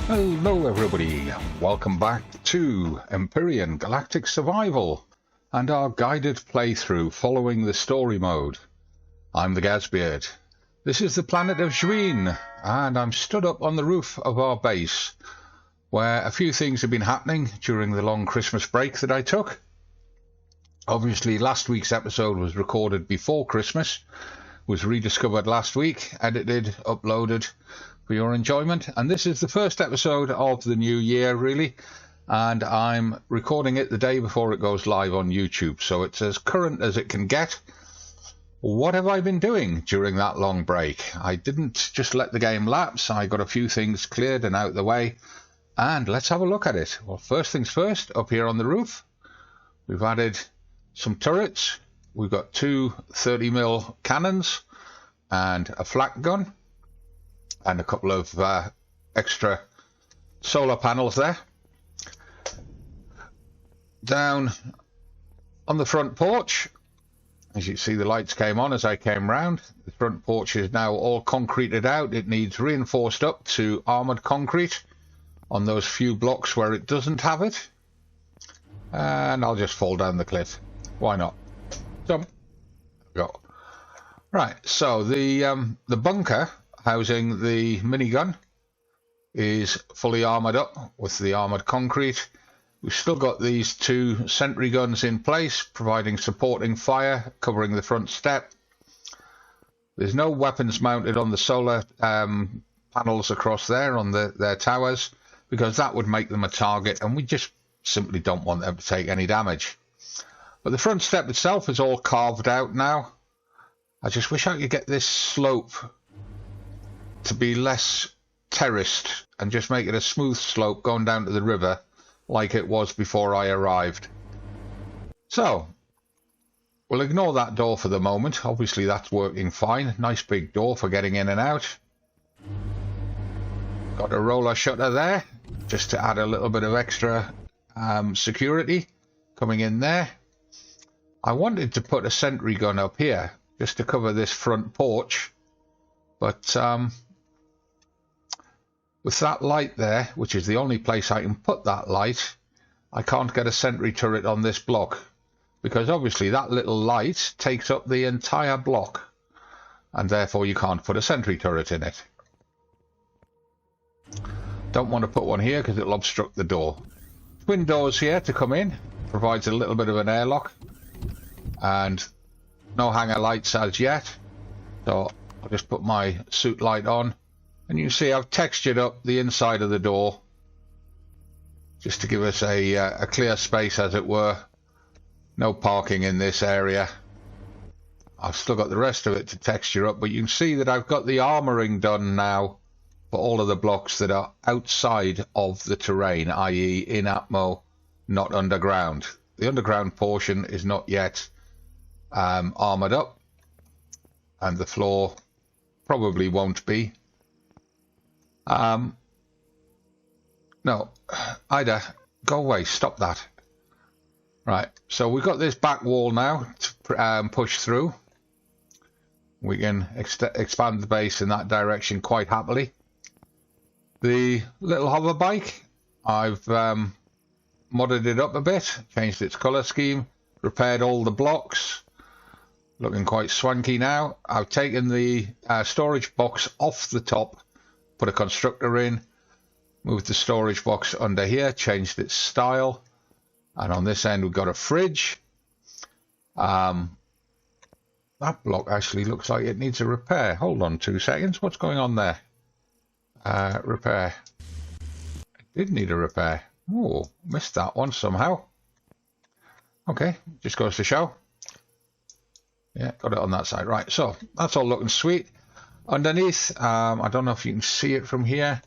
Hello everybody, welcome back to Empyrion Galactic Survival and our guided playthrough following the story mode. I'm the Gazbeard. This is the planet of Zween, and I'm stood up on the roof of our base where a few things have been happening during the long Christmas break that I took. Obviously last week's episode was recorded before Christmas, was rediscovered last week, edited, uploaded for your enjoyment, and this is the first episode of the new year really, and I'm recording it the day before it goes live on YouTube, so it's as current as it can get. What have I been doing during that long break? I didn't just let the game lapse. I got a few things cleared and out the way, and let's have a look at it. Well, first things first, up here on the roof we've added some turrets. We've got two 30mm cannons and a flak gun and a couple of extra solar panels there. Down on the front porch, as you see, the lights came on as I came round. The front porch is now all concreted out. It needs reinforced up to armoured concrete on those few blocks where it doesn't have it. And I'll just fall down the cliff. Why not? Jump. Go. Right, so the bunker housing the minigun is fully armoured up with the armoured concrete. We've still got these two sentry guns in place, providing supporting fire, covering the front step. There's no weapons mounted on the solar panels across there on their towers, because that would make them a target, and we just simply don't want them to take any damage. But the front step itself is all carved out now. I just wish I could get this slope to be less terraced and just make it a smooth slope going down to the river like it was before I arrived. So we'll ignore that door for the moment. Obviously that's working fine. Nice big door for getting in and out. Got a roller shutter there just to add a little bit of extra security coming in there. I wanted to put a sentry gun up here just to cover this front porch, but with that light there, which is the only place I can put that light, I can't get a sentry turret on this block, because obviously that little light takes up the entire block, and therefore you can't put a sentry turret in it. Don't want to put one here because it'll obstruct the door. Twin doors here to come in, provides a little bit of an airlock, and no hanger lights as yet, so I'll just put my suit light on. And you see I've textured up the inside of the door just to give us a clear space, as it were. No parking in this area. I've still got the rest of it to texture up, but you can see that I've got the armouring done now for all of the blocks that are outside of the terrain, i.e. in Atmo, not underground. The underground portion is not yet armoured up, and the floor probably won't be. No, Ida, go away, stop that. Right, so we've got this back wall now to push through. We can expand the base in that direction quite happily. The little hover bike, I've modded it up a bit, changed its colour scheme, repaired all the blocks, looking quite swanky now. I've taken the storage box off the top, put a constructor in, moved the storage box under here, changed its style, and on this end we've got a fridge. That block actually looks like it needs a repair. Hold on 2 seconds, what's going on there? Repair. It did need a repair. Oh, missed that one somehow. Okay, just goes to show. Yeah, got it on that side. Right, so that's all looking sweet. Underneath, I don't know if you can see it from here,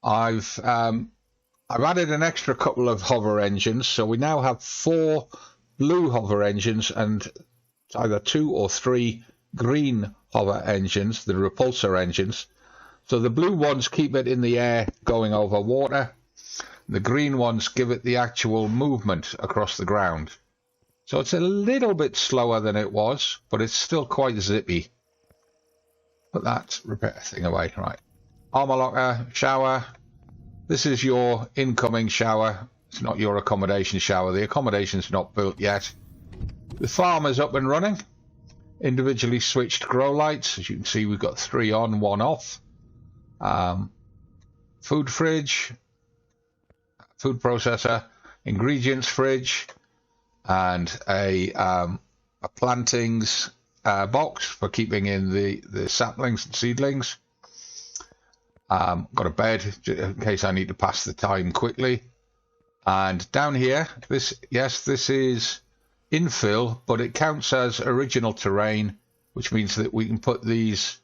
I've added an extra couple of hover engines, so we now have 4 blue hover engines and either 2 or 3 green hover engines, the repulsor engines. So the blue ones keep it in the air going over water, the green ones give it the actual movement across the ground. So it's a little bit slower than it was, but it's still quite zippy. Put that repair thing away. Right. Armor locker, shower, This is your incoming shower. It's not your accommodation shower. The accommodation's not built yet. The farm is up and running. Individually switched grow lights. As you can see, we've got 3 on, 1 off. Food fridge, food processor, ingredients fridge, and a plantings box for keeping in the saplings and seedlings. Got a bed in case I need to pass the time quickly. And down here, this is infill, but it counts as original terrain, which means that we can put these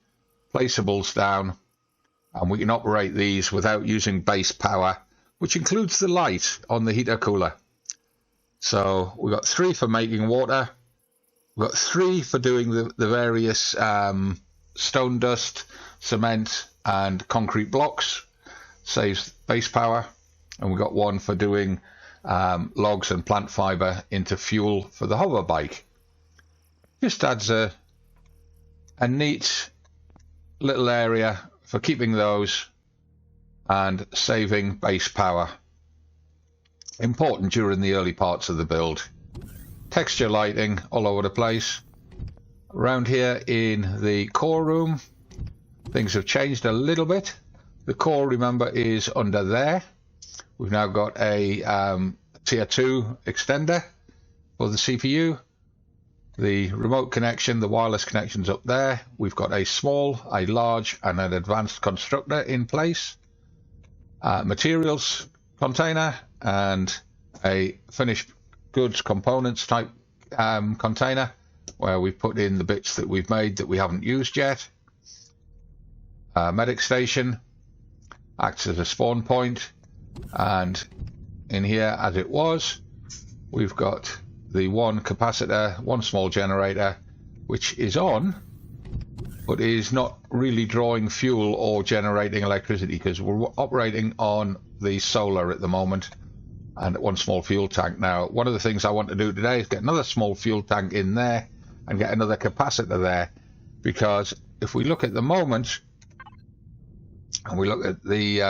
placeables down and we can operate these without using base power, which includes the light on the heater cooler. So we've got 3 for making water. We've got 3 for doing the various stone dust, cement and concrete blocks. Saves base power. And we've got 1 for doing logs and plant fibre into fuel for the hover bike. Just adds a neat little area for keeping those and saving base power. Important during the early parts of the build. Texture lighting all over the place. Around here in the core room, things have changed a little bit. The core, remember, is under there. We've now got a tier 2 extender for the CPU. The remote connection, the wireless connection's up there. We've got a small, a large and an advanced constructor in place. Materials container and a finished goods components type container where we put in the bits that we've made that we haven't used yet. Medic station acts as a spawn point, and in here, as it was, we've got the 1 capacitor, 1 small generator, which is on, but is not really drawing fuel or generating electricity because we're operating on the solar at the moment, and 1 small fuel tank. Now, one of the things I want to do today is get another small fuel tank in there and get another capacitor there, because if we look at the moment and we look at the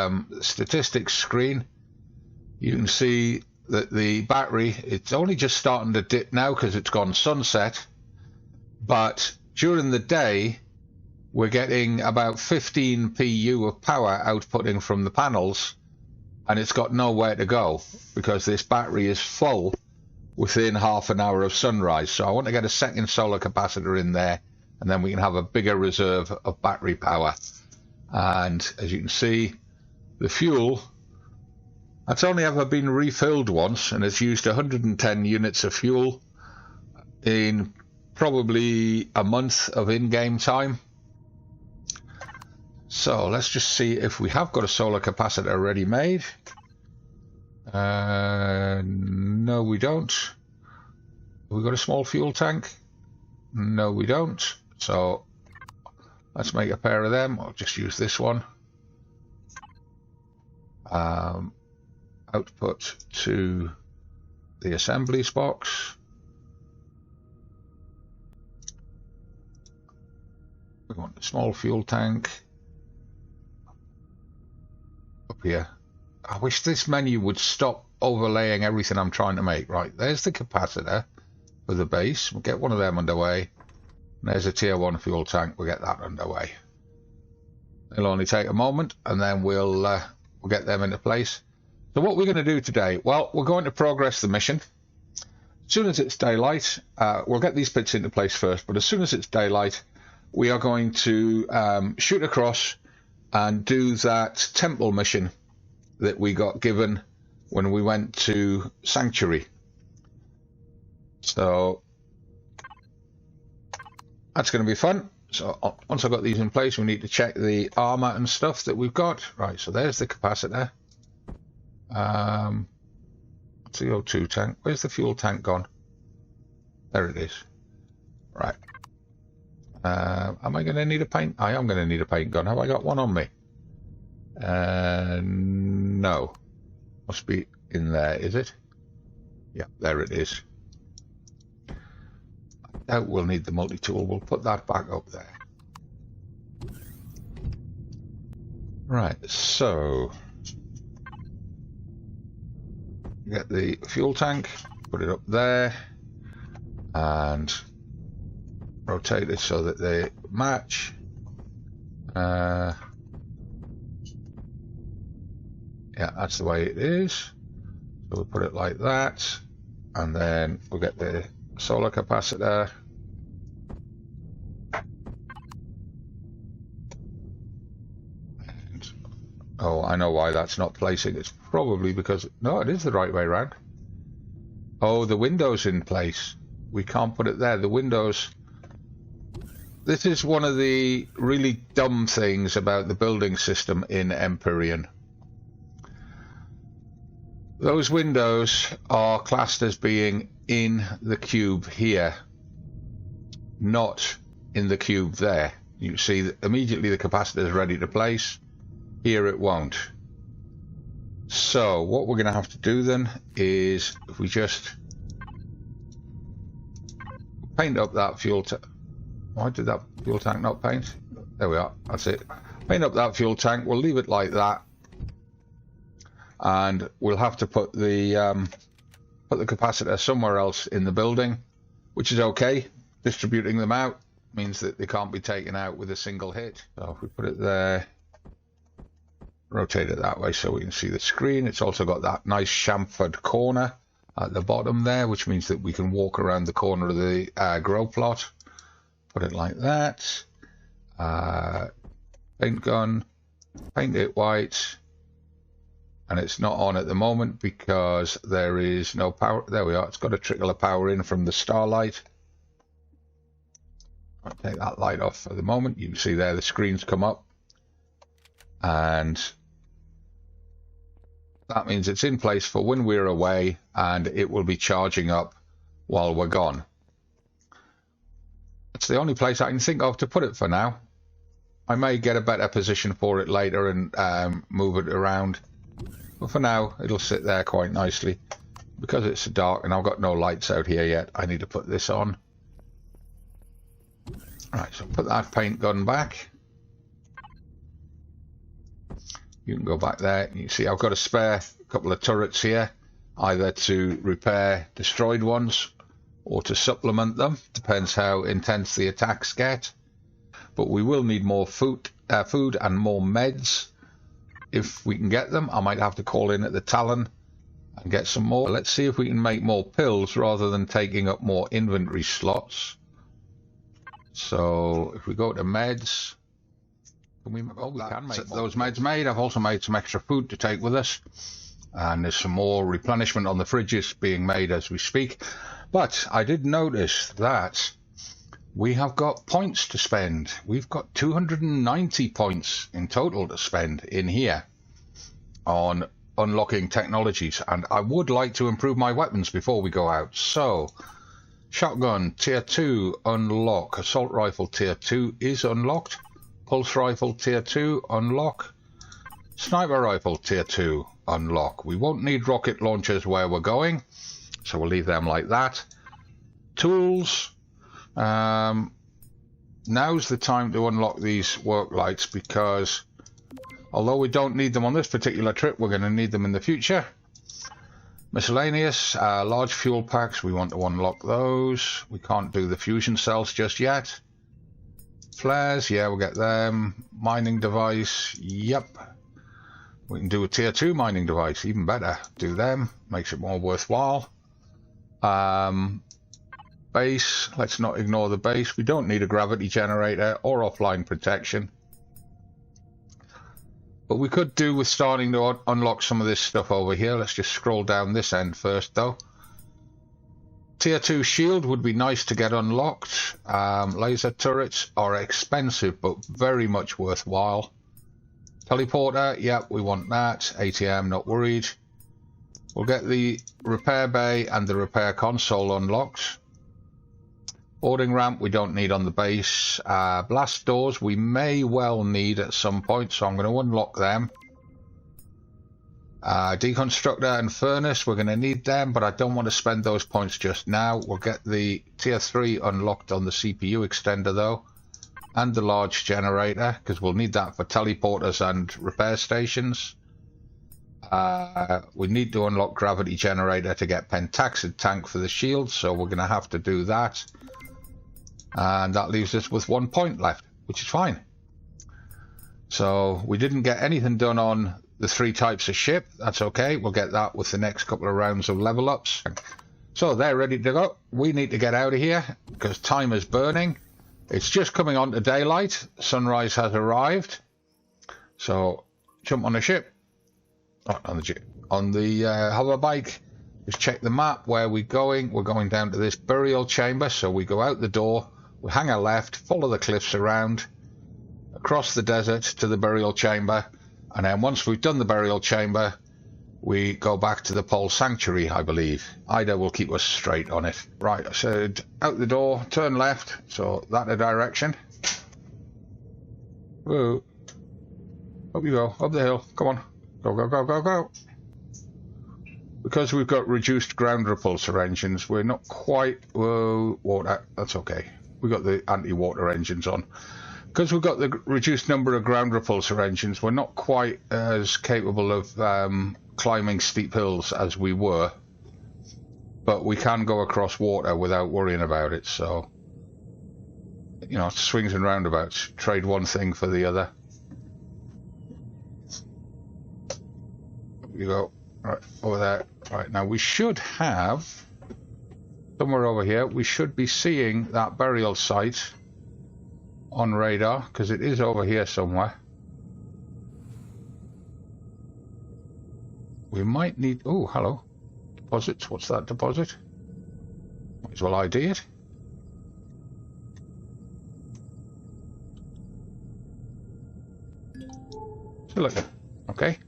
statistics screen, you can see that the battery, it's only just starting to dip now because it's gone sunset, but during the day we're getting about 15 PU of power outputting from the panels, and it's got nowhere to go because this battery is full within half an hour of sunrise. So I want to get a second solar capacitor in there, and then we can have a bigger reserve of battery power. And as you can see, the fuel, that's only ever been refilled once, and it's used 110 units of fuel in probably a month of in-game time. So let's just see if we have got a solar capacitor ready made. No, we don't. Have we got a small fuel tank? No, we don't. So let's make a pair of them. I'll just use this one. Output to the assemblies box. We want a small fuel tank up here. I wish this menu would stop overlaying everything I'm trying to make. Right, there's the capacitor for the base. We'll get one of them underway. There's a tier 1 fuel tank. We'll get that underway. It'll only take a moment, and then we'll get them into place. So what we're going to do today, well, we're going to progress the mission. As soon as it's daylight, we'll get these bits into place first, but as soon as it's daylight, we are going to shoot across and do that temple mission that we got given when we went to Sanctuary. So that's going to be fun. So once I've got these in place, we need to check the armor and stuff that we've got. Right, so there's the capacitor. What's the O2 tank? Where's the fuel tank gone? There it is. Right. Am I going to need a paint? I am going to need a paint gun. Have I got one on me? No. Must be in there, is it? Yeah, there it is. I doubt we'll need the multi-tool. We'll put that back up there. Right, so get the fuel tank, put it up there, and rotate it so that they match. Yeah, that's the way it is. So we'll put it like that, and then we'll get the solar capacitor. And, oh, I know why that's not placing. It's probably because, no, it is the right way around. Oh, the window's in place. We can't put it there. The windows. This is one of the really dumb things about the building system in Empyrion. Those windows are classed as being in the cube here, not in the cube there. You see that immediately the capacitor is ready to place. Here it won't. So what we're going to have to do then is, if we just paint up that fuel tank. Why did that fuel tank not paint? There we are. That's it. Paint up that fuel tank. We'll leave it like that. And we'll have to put the capacitor somewhere else in the building, which is okay. Distributing them out means that they can't be taken out with a single hit. So if we put it there, rotate it that way so we can see the screen. It's also got that nice chamfered corner at the bottom there, which means that we can walk around the corner of the grow plot. Put it like that. Paint gun, paint it white. And it's not on at the moment because there is no power. There we are. It's got a trickle of power in from the starlight. I'll take that light off for the moment. You can see there the screens come up. And that means it's in place for when we're away, and it will be charging up while we're gone. It's the only place I can think of to put it for now. I may get a better position for it later and move it around. But for now, it'll sit there quite nicely. Because it's dark and I've got no lights out here yet, I need to put this on. Right, so put that paint gun back. You can go back there. You can see I've got a spare couple of turrets here, either to repair destroyed ones or to supplement them. Depends how intense the attacks get. But we will need more food and more meds. If we can get them, I might have to call in at the Talon and get some more. Let's see if we can make more pills rather than taking up more inventory slots. So if we go to meds, can we can make those meds made. I've also made some extra food to take with us, and there's some more replenishment on the fridges being made as we speak. But I did notice that we have got points to spend. We've got 290 points in total to spend in here on unlocking technologies, and I would like to improve my weapons before we go out. So shotgun tier 2 unlock, assault rifle tier 2 is unlocked, pulse rifle tier 2 unlock, sniper rifle tier 2 unlock. We won't need rocket launchers where we're going, so we'll leave them like that. Tools, now's the time to unlock these work lights, because although we don't need them on this particular trip, we're going to need them in the future. Miscellaneous, large fuel packs, we want to unlock those. We can't do the fusion cells just yet. Flares, yeah, we'll get them. Mining device, yep. We can do a tier 2 mining device, even better. Do them, makes it more worthwhile. Base, let's not ignore the base. We don't need a gravity generator or offline protection. But we could do with starting to unlock some of this stuff over here. Let's just scroll down this end first though. Tier 2 shield would be nice to get unlocked. Laser turrets are expensive but very much worthwhile. Teleporter, yep, we want that. ATM, not worried. We'll get the repair bay and the repair console unlocked. Boarding ramp we don't need on the base. Blast doors we may well need at some point, so I'm going to unlock them. Deconstructor and furnace, we're going to need them, but I don't want to spend those points just now. We'll get the tier 3 unlocked on the CPU extender though, and the large generator, because we'll need that for teleporters and repair stations. We need to unlock gravity generator to get pentaxid tank for the shield, so we're going to have to do that. And that leaves us with 1 point left, which is fine. So we didn't get anything done on the 3 types of ship. That's okay. We'll get that with the next couple of rounds of level ups. So they're ready to go. We need to get out of here because time is burning. It's just coming on to daylight. Sunrise has arrived. So jump on the ship. On the hover bike. Just check the map. Where we're going. We're going down to this burial chamber. So we go out the door. We hang a left. Follow the cliffs around. Across the desert to the burial chamber. And then once we've done the burial chamber, we go back to the Pole Sanctuary, I believe. Ida will keep us straight on it. Right, I said out the door, turn left, so that the direction. Whoa. Up you go, up the hill, come on. Go, go, go, go, go. Because we've got reduced ground repulsor engines, we're not quite... Whoa, water, that's okay. We've got the anti-water engines on. Because we've got the reduced number of ground repulsor engines, we're not quite as capable of climbing steep hills as we were. But we can go across water without worrying about it, so... You know, swings and roundabouts. Trade one thing for the other. You go. Right, over there. Right, now we should have... Somewhere over here, we should be seeing that burial site on radar, because it is over here somewhere. We might need... Oh, hello. Deposits. What's that deposit? Might as well ID it. So look. Okay.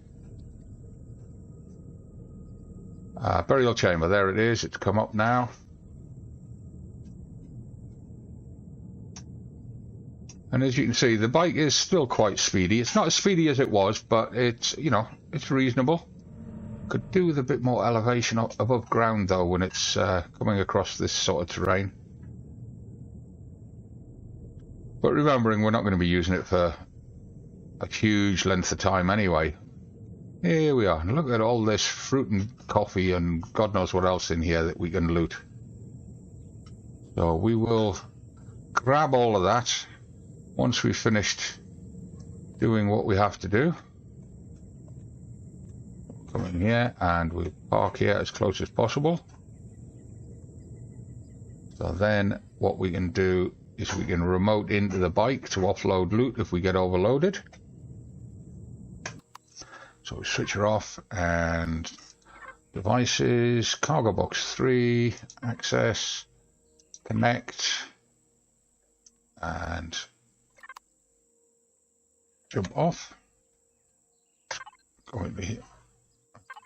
Burial chamber. There it is. It's come up now. And as you can see, the bike is still quite speedy. It's not as speedy as it was, but it's, you know, it's reasonable. Could do with a bit more elevation above ground, though, when it's coming across this sort of terrain. But remembering, we're not going to be using it for a huge length of time anyway. Here we are. And look at all this fruit and coffee and God knows what else in here that we can loot. So we will grab all of that. Once we've finished doing what we have to do, come in here and we'll park here as close as possible. So then what we can do is we can remote into the bike to offload loot if we get overloaded. So we switch her off and devices, cargo box 3, access, connect, and jump off. Go into here.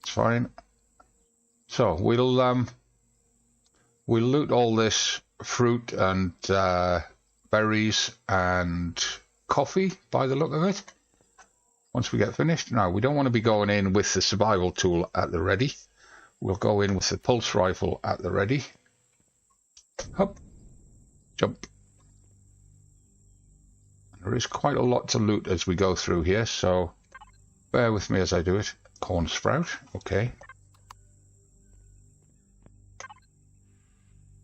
It's fine. So we'll loot all this fruit and berries and coffee by the look of it. Once we get finished. Now we don't want to be going in with the survival tool at the ready. We'll go in with the pulse rifle at the ready. Hop, jump. There is quite a lot to loot as we go through here, so bear with me as I do it. Corn sprout, okay.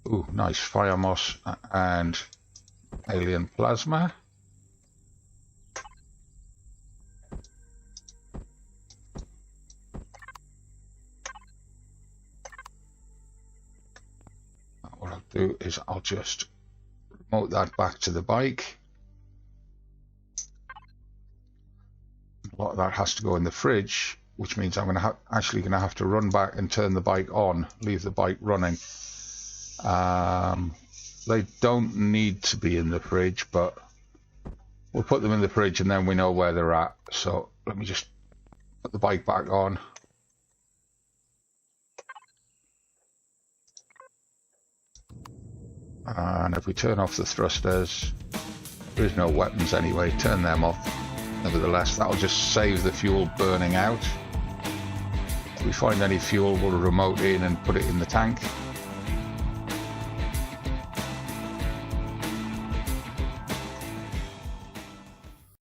Ooh, nice fire moss and alien plasma. What I'll do is I'll just remote that back to the bike. A lot of that has to go in the fridge, which means I'm actually going to have to run back and turn the bike on, leave the bike running. They don't need to be in the fridge, but we'll put them in the fridge and then we know where they're at. So let me just put the bike back on. And if we turn off the thrusters, there is no weapons anyway, turn them off. Nevertheless, that'll just save the fuel burning out. If we find any fuel, we'll remote in and put it in the tank.